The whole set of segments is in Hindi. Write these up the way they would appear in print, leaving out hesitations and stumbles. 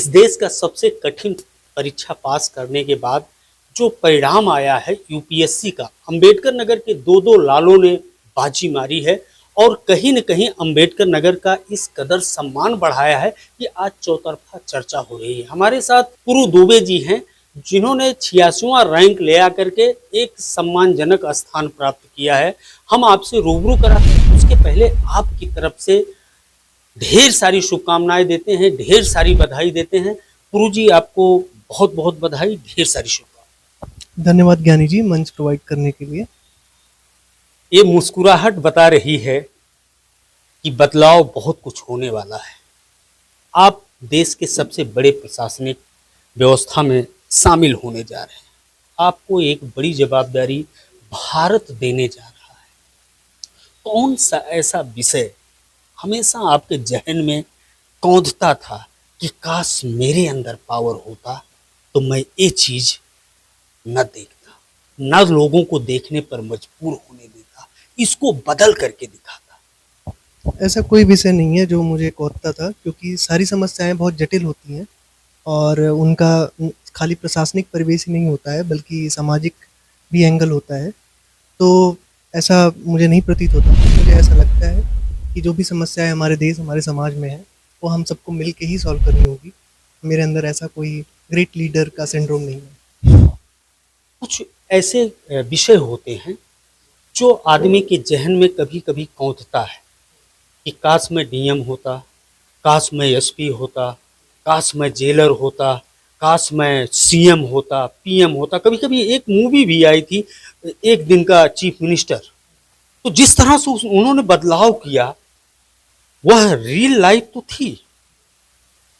इस देश का सबसे कठिन परीक्षा पास करने के बाद जो परिणाम आया है यूपीएससी का, अंबेडकर नगर के दो दो लालों ने बाजी मारी है और कहीं न कहीं अंबेडकर नगर का इस कदर सम्मान बढ़ाया है कि आज चौतरफा चर्चा हो रही है। हमारे साथ पुरु दुबे जी हैं, जिन्होंने 86वां रैंक ले आकर के एक सम्मानजनक स्थान प्राप्त किया है। हम आपसे रूबरू कराते हैं, उसके पहले आपकी तरफ से ढेर सारी शुभकामनाएं देते हैं, ढेर सारी बधाई देते हैं। पुरु जी, आपको बहुत बहुत बधाई, ढेर सारी शुभकामनाएं। धन्यवाद ज्ञानी जी, मंच प्रोवाइड करने के लिए। ये मुस्कुराहट बता रही है कि बदलाव बहुत कुछ होने वाला है। आप देश के सबसे बड़े प्रशासनिक व्यवस्था में शामिल होने जा रहे हैं। आपको एक बड़ी जवाबदारी भारत देने जा रहा है। कौन सा ऐसा विषय हमेशा आपके जहन में कौंधता था कि काश मेरे अंदर पावर होता तो मैं ये चीज न देखता, न लोगों को देखने पर मजबूर होने देता, इसको बदल करके दिखाता। ऐसा कोई विषय नहीं है जो मुझे कोसता था, क्योंकि सारी समस्याएं बहुत जटिल होती हैं और उनका खाली प्रशासनिक परिवेश ही नहीं होता है, बल्कि सामाजिक भी एंगल होता है। तो ऐसा मुझे नहीं प्रतीत होता। मुझे ऐसा लगता है कि जो भी समस्याएं हमारे देश, हमारे समाज में है, वो हम सबको मिल के ही सॉल्व करनी होगी। मेरे अंदर ऐसा कोई ग्रेट लीडर का सिंड्रोम नहीं है। कुछ ऐसे विषय होते हैं जो आदमी के जहन में कभी कभी कौंधता है कि काश मैं डीएम होता, काश मैं एसपी होता, काश मैं जेलर होता, काश मैं सीएम होता, पीएम होता। कभी कभी एक मूवी भी आई थी, एक दिन का चीफ मिनिस्टर। तो जिस तरह से उन्होंने बदलाव किया वह रियल लाइफ तो थी,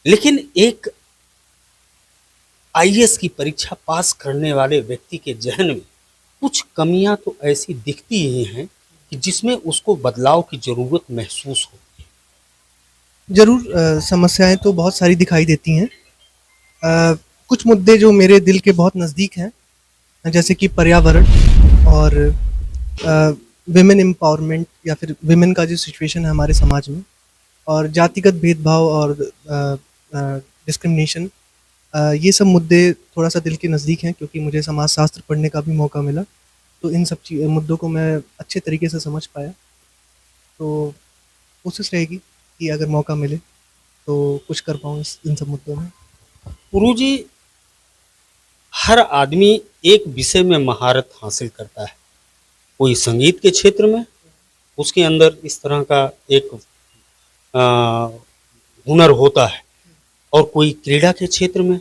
लेकिन एक आईएएस की परीक्षा पास करने वाले व्यक्ति के जहन में कुछ कमियां तो ऐसी दिखती ही हैं कि जिसमें उसको बदलाव की जरूरत महसूस होती है। ज़रूर समस्याएं तो बहुत सारी दिखाई देती हैं। कुछ मुद्दे जो मेरे दिल के बहुत नज़दीक हैं, जैसे कि पर्यावरण और विमेन एम्पावरमेंट या फिर विमेन का जो सिचुएशन है हमारे समाज में, और जातिगत भेदभाव और डिस्क्रिमिनेशन, ये सब मुद्दे थोड़ा सा दिल के नज़दीक हैं, क्योंकि मुझे समाजशास्त्र पढ़ने का भी मौका मिला। तो इन सब मुद्दों को मैं अच्छे तरीके से समझ पाया। तो कोशिश रहेगी कि अगर मौका मिले तो कुछ कर पाऊँ इन सब मुद्दों में। गुरुजी, हर आदमी एक विषय में महारत हासिल करता है। कोई संगीत के क्षेत्र में, उसके अंदर इस तरह का एक हुनर होता है, और कोई क्रीड़ा के क्षेत्र में,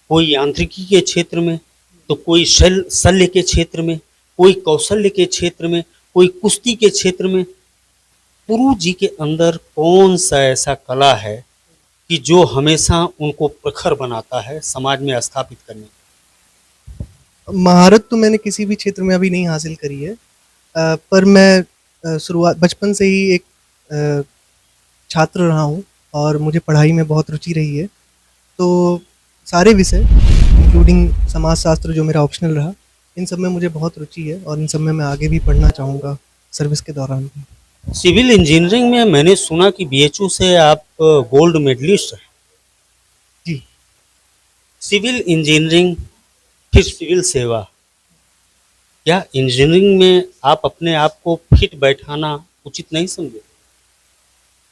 कोई यांत्रिकी के क्षेत्र में, तो कोई शल्य के क्षेत्र में, कोई कौशल्य के क्षेत्र में, कोई कुश्ती के क्षेत्र में। गुरु जी के अंदर कौन सा ऐसा कला है कि जो हमेशा उनको प्रखर बनाता है समाज में स्थापित करने? महारत तो मैंने किसी भी क्षेत्र में अभी नहीं हासिल करी है, पर मैं शुरुआत बचपन से ही एक छात्र रहा हूँ और मुझे पढ़ाई में बहुत रुचि रही है। तो सारे विषय इंक्लूडिंग समाजशास्त्र जो मेरा ऑप्शनल रहा, इन सब में मुझे बहुत रुचि है और इन सब में मैं आगे भी पढ़ना चाहूँगा सर्विस के दौरान भी। सिविल इंजीनियरिंग में मैंने सुना कि बीएचयू से आप गोल्ड मेडलिस्ट हैं। जी। सिविल इंजीनियरिंग फिर सिविल सेवा, क्या इंजीनियरिंग में आप अपने आप को फिट बैठाना उचित नहीं समझे?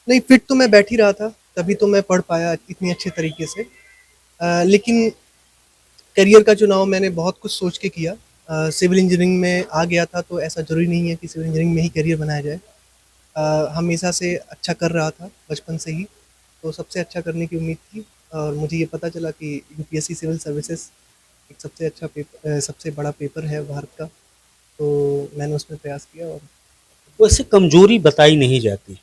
नहीं, फिट तो मैं बैठ ही रहा था, तभी तो मैं पढ़ पाया इतनी अच्छे तरीके से। लेकिन करियर का चुनाव मैंने बहुत कुछ सोच के किया। सिविल इंजीनियरिंग में आ गया था तो ऐसा ज़रूरी नहीं है कि सिविल इंजीनियरिंग में ही करियर बनाया जाए। हमेशा से अच्छा कर रहा था बचपन से ही, तो सबसे अच्छा करने की उम्मीद थी और मुझे ये पता चला कि यूपीएससी सिविल सर्विसेज एक सबसे अच्छा पेपर, सबसे बड़ा पेपर है भारत का, तो मैंने उसमें प्रयास किया। और वैसे कमजोरी बताई नहीं जाती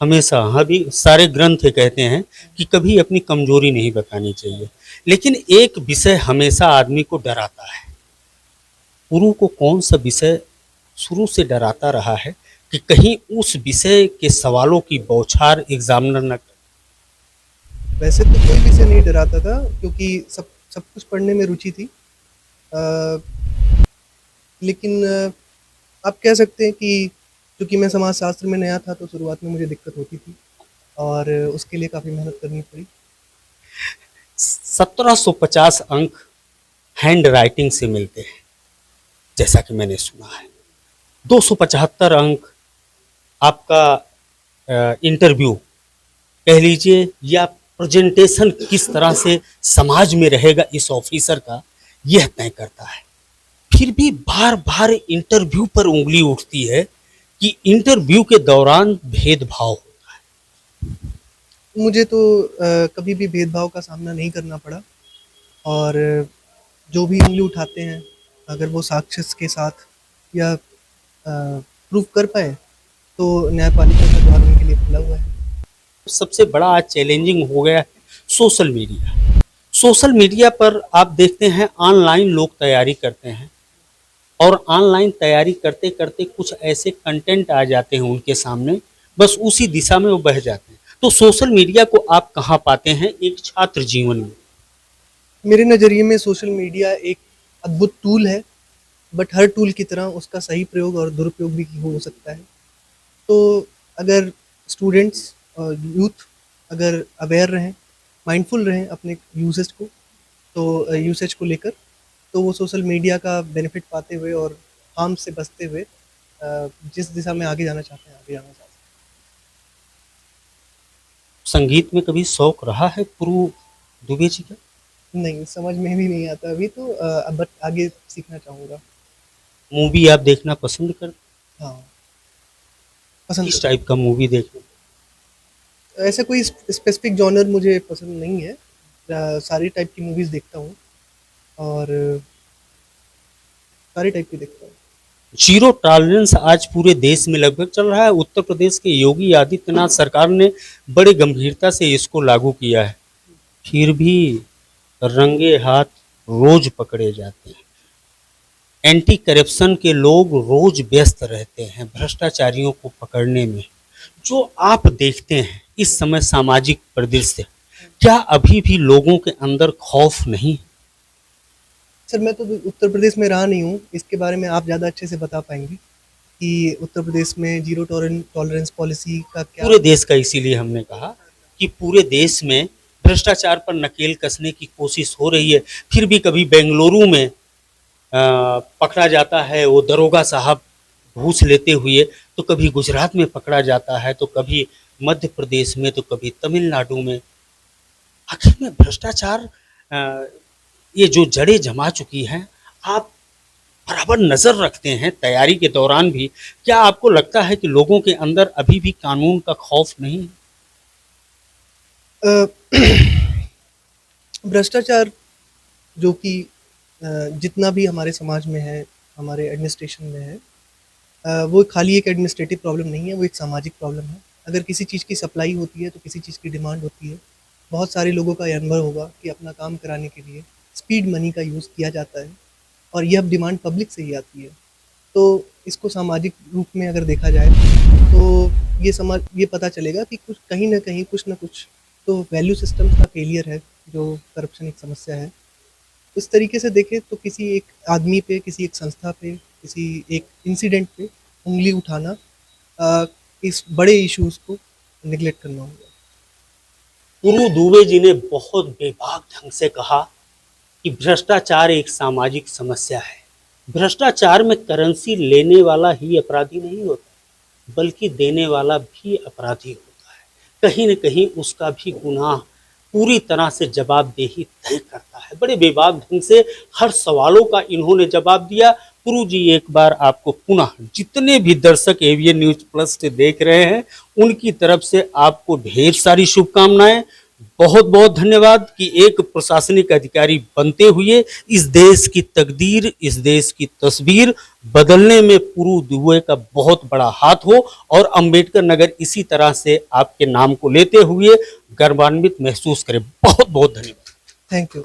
हमेशा। हाँ, भी सारे ग्रंथ कहते हैं कि कभी अपनी कमजोरी नहीं बतानी चाहिए, लेकिन एक विषय हमेशा आदमी को डराता है। गुरु को कौन सा विषय शुरू से डराता रहा है कि कहीं उस विषय के सवालों की बौछार एग्जामिनर न करे? वैसे तो कोई विषय नहीं डराता था, क्योंकि सब सब कुछ पढ़ने में रुचि थी। अ, लेकिन आप कह सकते हैं कि चूँकि मैं समाजशास्त्र में नया था, तो शुरुआत में मुझे दिक्कत होती थी और उसके लिए काफ़ी मेहनत करनी पड़ी। 1750 अंक हैंड राइटिंग से मिलते हैं, जैसा कि मैंने सुना है। 275 अंक आपका इंटरव्यू कह लीजिए या प्रेजेंटेशन किस तरह से समाज में रहेगा इस ऑफिसर का, यह तय करता है। फिर भी बार बार इंटरव्यू पर उंगली उठती है कि इंटरव्यू के दौरान भेदभाव होता है। मुझे तो कभी भी भेदभाव का सामना नहीं करना पड़ा, और जो भी उंगली उठाते हैं अगर वो साक्ष्य के साथ या प्रूफ कर पाए तो न्यायपालिका का द्वार उनके लिए खुला हुआ है। सबसे बड़ा आज चैलेंजिंग हो गया है सोशल मीडिया। सोशल मीडिया पर आप देखते हैं ऑनलाइन लोग तैयारी करते हैं, और ऑनलाइन तैयारी करते करते कुछ ऐसे कंटेंट आ जाते हैं उनके सामने, बस उसी दिशा में वो बह जाते हैं। तो सोशल मीडिया को आप कहाँ पाते हैं एक छात्र जीवन में? मेरे नज़रिए में सोशल मीडिया एक अद्भुत टूल है, बट हर टूल की तरह उसका सही प्रयोग और दुरुपयोग भी हो सकता है। तो अगर स्टूडेंट्स और यूथ अगर अवेयर रहें, माइंडफुल रहें अपने यूसेज को, तो यूसेज को लेकर, तो वो सोशल मीडिया का बेनिफिट पाते हुए और हार्म से बचते हुए जिस दिशा में आगे जाना चाहते हैं आगे जाना चाहते संगीत में कभी शौक रहा है पुरु दुबे जी का? हैं। नहीं, समझ में भी नहीं आता अभी तो, बट आगे सीखना चाहूँगा। मूवी आप देखना पसंद करते? हाँ, पसंद किस टाइप का मूवी देखना? ऐसा कोई स्पेसिफिक जॉनर मुझे पसंद नहीं है। सारी टाइप की मूवीज़ देखता हूँ, और सारी टाइप की देखता हूँ। जीरो टॉलरेंस आज पूरे देश में लगभग चल रहा है। उत्तर प्रदेश के योगी आदित्यनाथ सरकार ने बड़े गंभीरता से इसको लागू किया है, फिर भी रंगे हाथ रोज पकड़े जाते हैं। एंटी करप्शन के लोग रोज व्यस्त रहते हैं भ्रष्टाचारियों को पकड़ने में। जो आप देखते हैं इस समय सामाजिक परिदृश्य, क्या अभी भी लोगों के अंदर खौफ नहीं? सर, मैं तो उत्तर प्रदेश में रहा नहीं हूँ, इसके बारे में आप ज़्यादा अच्छे से बता पाएंगे कि उत्तर प्रदेश में जीरो टॉलरेंस पॉलिसी का क्या। पूरे देश का, इसीलिए हमने कहा कि पूरे देश में भ्रष्टाचार पर नकेल कसने की कोशिश हो रही है। फिर भी कभी बेंगलुरु में पकड़ा जाता है वो दरोगा साहब घूस लेते हुए, तो कभी गुजरात में पकड़ा जाता है, तो कभी मध्य प्रदेश में, तो कभी तमिलनाडु में। आखिर में भ्रष्टाचार ये जो जड़ें जमा चुकी हैं, आप बराबर नज़र रखते हैं तैयारी के दौरान भी, क्या आपको लगता है कि लोगों के अंदर अभी भी कानून का खौफ नहीं है? भ्रष्टाचार जो कि जितना भी हमारे समाज में है, हमारे एडमिनिस्ट्रेशन में है, वो खाली एक एडमिनिस्ट्रेटिव प्रॉब्लम नहीं है, वो एक सामाजिक प्रॉब्लम है। अगर किसी चीज़ की सप्लाई होती है तो किसी चीज़ की डिमांड होती है। बहुत सारे लोगों का ये अनुभव होगा कि अपना काम कराने के लिए स्पीड मनी का यूज़ किया जाता है, और यह डिमांड पब्लिक से ही आती है। तो इसको सामाजिक रूप में अगर देखा जाए तो ये पता चलेगा कि कुछ कहीं न कहीं कुछ न कुछ तो वैल्यू सिस्टम्स का फेलियर है, जो करप्शन एक समस्या है। इस तरीके से देखें तो किसी एक आदमी पे, किसी एक संस्था पे, किसी एक इंसिडेंट पे उँगली उठाना इस बड़े इश्यूज़ को नेग्लेक्ट करना होगा। पुरु दुबे जी ने बहुत बेबाक ढंग से कहा कि भ्रष्टाचार एक सामाजिक समस्या है। भ्रष्टाचार में करेंसी लेने वाला ही अपराधी नहीं होता, बल्कि देने वाला भी अपराधी होता है। कहीं न कहीं उसका भी गुनाह पूरी तरह से जवाबदेही तय करता है। बड़े बेबाक ढंग से हर सवालों का इन्होंने जवाब दिया। पुरु जी, एक बार आपको पुनः जितने भी दर्शक एवीएन न्यूज़ प्लस से देख रहे हैं, उनकी तरफ से आपको ढेर सारी शुभकामनाएं। बहुत बहुत धन्यवाद कि एक प्रशासनिक अधिकारी बनते हुए इस देश की तकदीर, इस देश की तस्वीर बदलने में पुरु दुबे का बहुत बड़ा हाथ हो, और अंबेडकर नगर इसी तरह से आपके नाम को लेते हुए गर्वान्वित महसूस करें। बहुत बहुत धन्यवाद। Thank you.